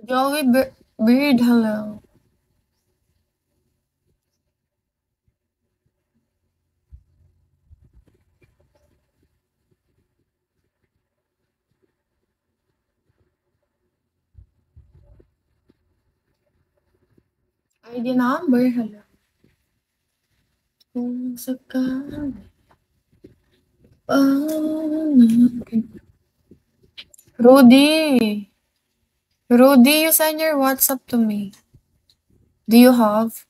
Joey Bird, hello. ID number, hello. Kung sakali Rudy. Rudy, you send your WhatsApp to me. Do you have?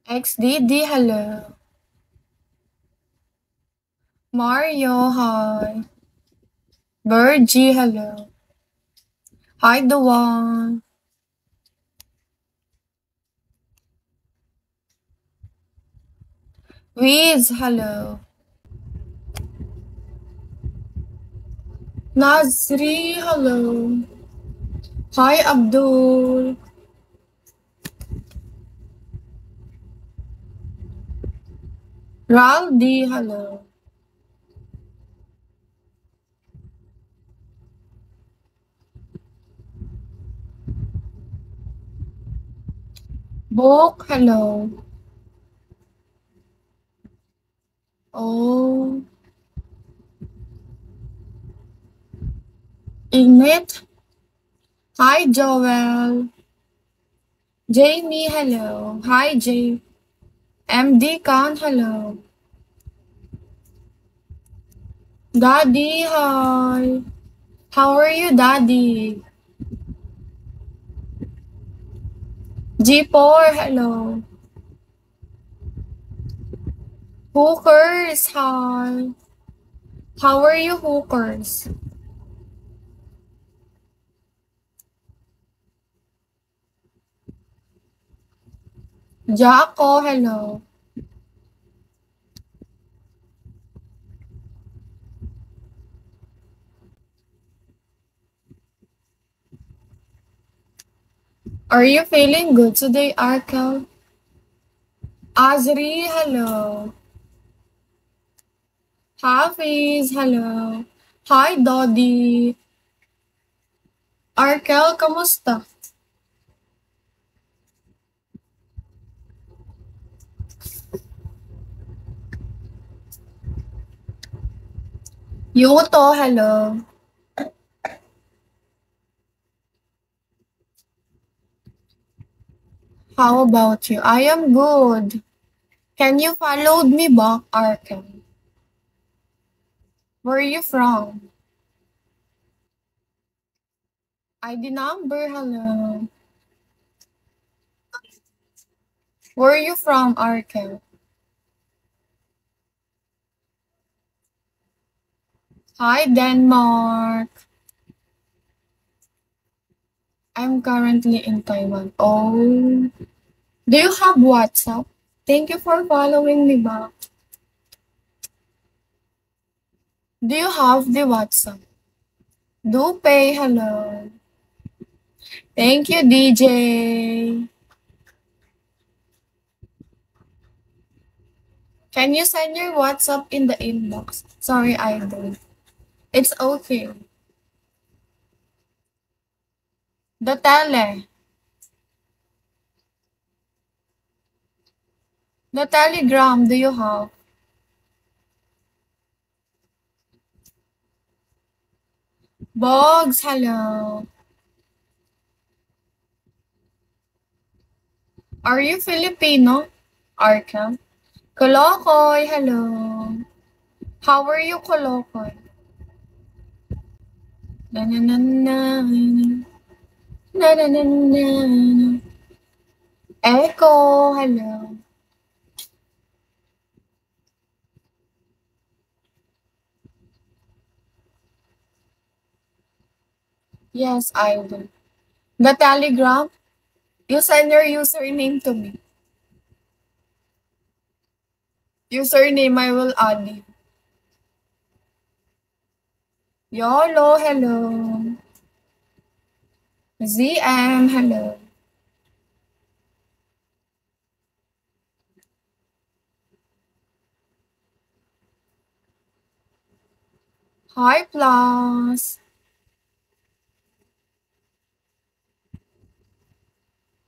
XDD, hello. Mario, hi. Virgie, hello. Hi, the one. Wiz, hello. Nazri, hello. Hi, Abdul. Raldi, hello. Book, hello. Oh, Ignit. Hi, Joel. Jamie, hello. Hi, Jay. MD Khan, hello. Daddy, hi. How are you, Daddy? G4, hello. Hookers, hi. How are you, Hookers? Jacko, hello. Are you feeling good today, Arkel? Azri, hello. Hafiz, hello. Hi, Dodi. Arkel, kamusta? Yuto, hello. How about you? I am good. Can you follow me back, Arkel? Where are you from? ID number, hello. Where are you from, Arkel? Hi, Denmark. I'm currently in Taiwan. Oh, do you have WhatsApp? Thank you for following me back. Do you have the WhatsApp? Do pay, hello. Thank you, DJ. Can you send your WhatsApp in the inbox? Sorry, I don't. It's okay. The tele. The Telegram, do you have? Bogs, hello. Are you Filipino? Arka? Kolokoy, hello. How are you, Kolokoy? Na na na na. Na na na na. Echo, hello. Yes, I do. The Telegram, you send your username to me. Username, I will add you. YOLO, hello. ZM, hello. Hi, Plus.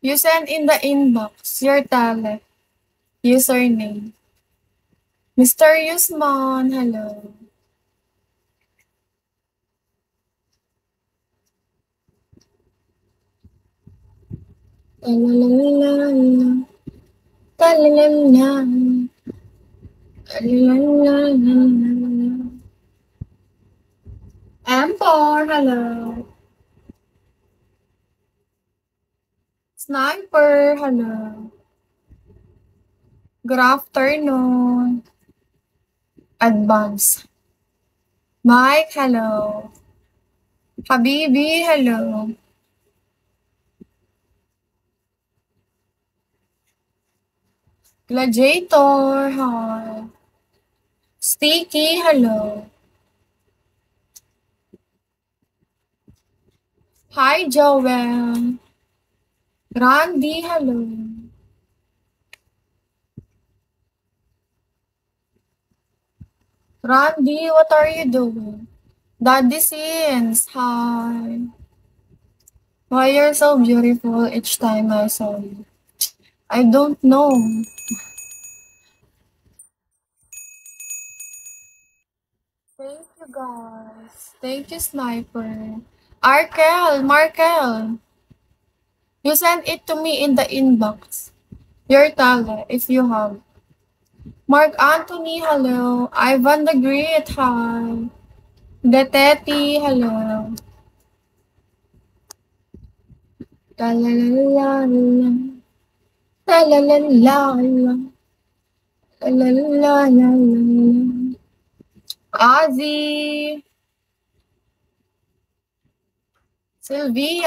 You send in the inbox your talent, username. Mysterious Man, hello. Talalala, talalala, talalala. Empor, hello. Sniper, hello. Good afternoon. Advance. Mike, hello. Habibi, hello. Gladiator, hi. Sticky, hello. Hi, Joel. Randy, hello. Randy, what are you doing? Daddy Sins, hi. Why you're so beautiful each time I saw you? I don't know. Thank you, guys. Thank you, Sniper. Markel, you send it to me in the inbox. Your tala, if you have. Mark Anthony, hello. Ivan the Great, hi. The Teti, hello. Talalala, talalala, talalala. Ozzy, Sylvia.